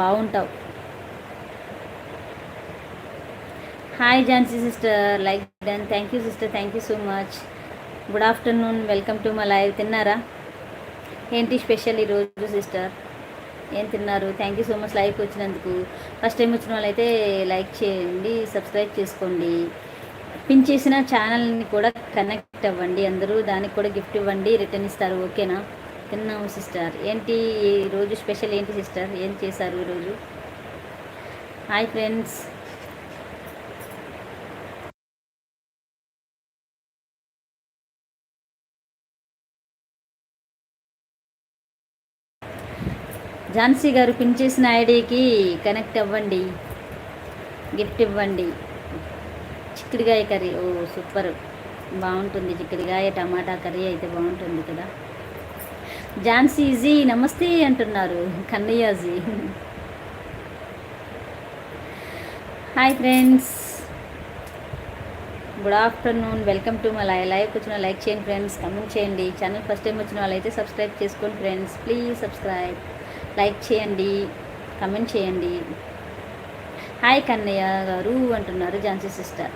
బాగుంటావు. Hi Jhansi sister, like done. Thank you sister, thank you so much. Good afternoon, welcome to my live. తిన్నారా? ఏంటి special ఈరోజు sister? ఏం తిన్నారు? Thank you so much లైవ్కి వచ్చినందుకు. First time వచ్చిన వాళ్ళైతే లైక్ చేయండి, సబ్స్క్రైబ్ చేసుకోండి. పిన్ చేసిన ఛానల్ని కూడా కనెక్ట్ అవ్వండి. అందరూ దానికి కూడా గిఫ్ట్ ఇవ్వండి, రిటర్న్ ఇస్తారు. ఓకేనా? తిన్నాము సిస్టర్. ఏంటి ఈరోజు స్పెషల్ ఏంటి సిస్టర్? ఏం చేశారు ఈరోజు? Hi friends. ఝాన్సీ గారు పిన్ చేసిన ఐడికి కనెక్ట్ అవ్వండి, గిఫ్ట్ ఇవ్వండి. చిక్కుడుగాయ కర్రీ, ఓ సూపర్, బాగుంటుంది. చిక్కుడుగాయ టమాటా కర్రీ అయితే బాగుంటుంది కదా. ఝాన్సీజీ నమస్తే అంటున్నారు Kannayyaji. Hi friends, good afternoon, welcome to my లైవ్కి వచ్చిన లైక్ చేయండి ఫ్రెండ్స్, కమెంట్ చేయండి. ఛానల్ ఫస్ట్ టైం వచ్చిన వాళ్ళైతే సబ్స్క్రైబ్ చేసుకోండి ఫ్రెండ్స్, ప్లీజ్ సబ్స్క్రైబ్. లైక్ చేయండి, కమెంట్ చేయండి. హాయ్ కన్నయ్య గారు అంటున్నారు ఝాన్సీ సిస్టర్.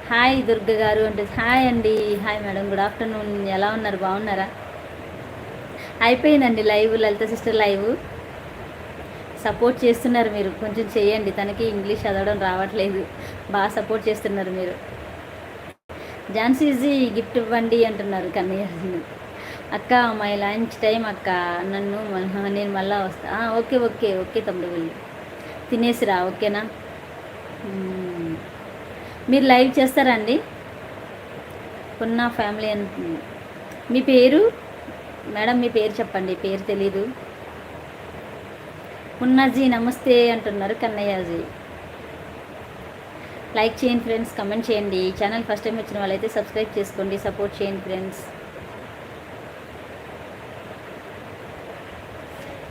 హాయ్ దుర్గ గారు అంటే హాయ్ అండి. Hi madam, good afternoon. ఎలా ఉన్నారు? బాగున్నారా? అయిపోయిందండి లైవ్, లలిత సిస్టర్ లైవ్. సపోర్ట్ చేస్తున్నారు మీరు, కొంచెం చేయండి. తనకి ఇంగ్లీష్ చదవడం రావట్లేదు, బాగా సపోర్ట్ చేస్తున్నారు మీరు. ఝాన్సీజీ గిఫ్ట్ ఇవ్వండి అంటున్నారు కన్నయ్య. అక్క మై లంచ్ టైం అక్క, నేను మళ్ళీ వస్తా. ఓకే ఓకే ఓకే తమ్ముడు, వెళ్ళి తినేసిరా, ఓకేనా? మీరు లైవ్ చేస్తారా అండి? పున్నా ఫ్యామిలీ అంటుంది. మీ పేరు మేడం? మీ పేరు చెప్పండి, పేరు తెలీదు. పున్నాజీ నమస్తే అంటున్నారు కన్నయ్యాజీ. లైక్ చేయండి ఫ్రెండ్స్, కమెంట్ చేయండి. ఛానల్ ఫస్ట్ టైం వచ్చిన వాళ్ళైతే సబ్స్క్రైబ్ చేసుకోండి, సపోర్ట్ చేయండి friends.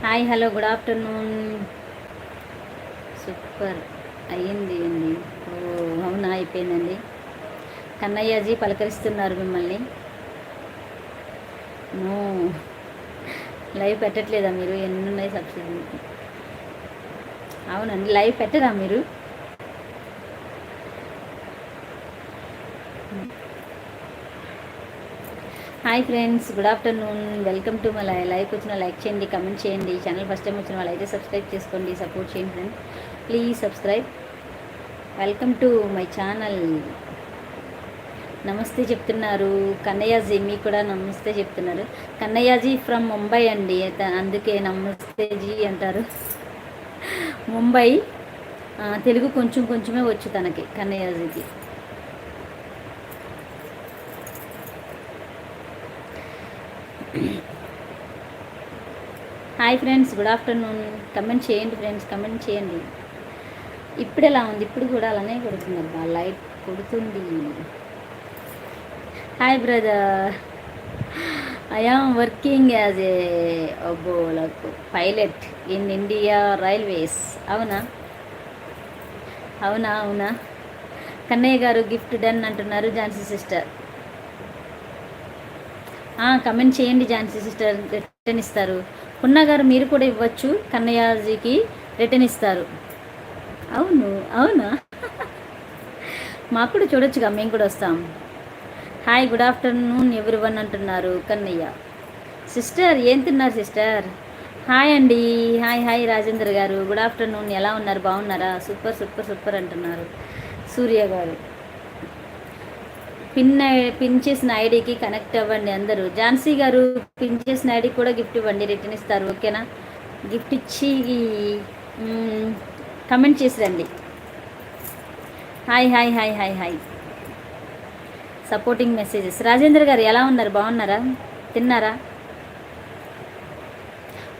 Hi hello, good afternoon. Super అయ్యింది అండి. ఓ అవునా, అయిపోయిందండి. కన్నయ్యాజీ పలకరిస్తున్నారు మిమ్మల్ని. నో లైవ్ పెట్టట్లేదా మీరు? ఎన్ని ఉన్నాయి సబ్సిడీ? అవునండి, లైవ్ పెట్టరా మీరు? Hi friends, good afternoon, welcome to my లైవ్కి వచ్చిన లైక్ చేయండి, కమెంట్ చేయండి. ఛానల్ ఫస్ట్ టైం వచ్చిన వాళ్ళైతే సబ్స్క్రైబ్ చేసుకోండి, సపోర్ట్ చేయండి friends, please subscribe. Welcome to my channel. నమస్తే చెప్తున్నారు కన్నయ్యాజీ, మీకు కూడా నమస్తే చెప్తున్నారు. కన్నయ్యాజీ ఫ్రమ్ ముంబై అండి, అందుకే నమస్తేజీ అంటారు. ముంబై, తెలుగు కొంచెం కొంచెమే వచ్చు తనకి, కన్నయ్యాజీకి. Hi friends, good afternoon. Comment చేయండి ఫ్రెండ్స్, కమెంట్ చేయండి. ఇప్పుడు ఎలా ఉంది? ఇప్పుడు కూడా అలానే కొడుతున్నారు, బాగా లైట్ కొడుతుంది. Hi brother, I am working as a pilot in India Railways. అవునా అవునా అవునా. కన్నయ్య గారు గిఫ్ట్ డన్ అంటున్నారు ఝాన్సీ సిస్టర్. కమెంట్ చేయండి ఝాన్సీ సిస్టర్, రిటర్న్ ఇస్తారు. పున్నా గారు మీరు కూడా ఇవ్వచ్చు, కన్నయ్యజీకి రిటర్న్ ఇస్తారు. అవును అవునా, మాకు కూడా చూడొచ్చుగా, మేము కూడా వస్తాం. హాయ్ గుడ్ ఆఫ్టర్నూన్ ఎవ్రీవన్ అంటున్నారు కన్నయ్య. సిస్టర్ ఏం తిన్నారు సిస్టర్? హాయ్ అండి, హాయ్ హాయ్ రాజేంద్ర గారు, గుడ్ ఆఫ్టర్నూన్. ఎలా ఉన్నారు? బాగున్నారా? సూపర్ సూపర్ సూపర్ అంటున్నారు సూర్య గారు. పిన్ చేసిన ఐడికి కనెక్ట్ అవ్వండి అందరూ. ఝాన్సీ గారు పిన్ చేసిన ఐడికి కూడా గిఫ్ట్ ఇవ్వండి, రిటర్న్ ఇస్తారు. ఓకేనా? గిఫ్ట్ ఇచ్చి కమెంట్ చేసి రండి. Hi hi hi hi hi. Supporting messages. Rajendra గారు ఎలా ఉన్నారు? బాగున్నారా? తిన్నారా?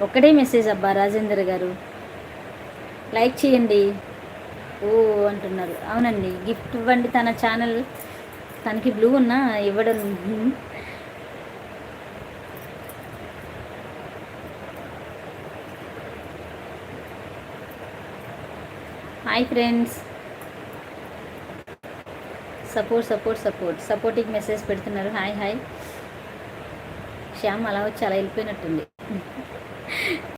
ఒక్కటే మెసేజ్ అబ్బా రాజేంద్ర గారు, లైక్ చేయండి. ఓ అంటున్నారు. అవునండి, గిఫ్ట్ ఇవ్వండి. తన ఛానల్, తనకి బ్లూ ఉన్నా ఇవ్వడం. హాయ్ ఫ్రెండ్స్, సపోర్టింగ్ మెసేజ్ పెడుతున్నారు. Hi hi. శ్యామ్ అలా వచ్చి అలా వెళ్ళిపోయినట్టుంది.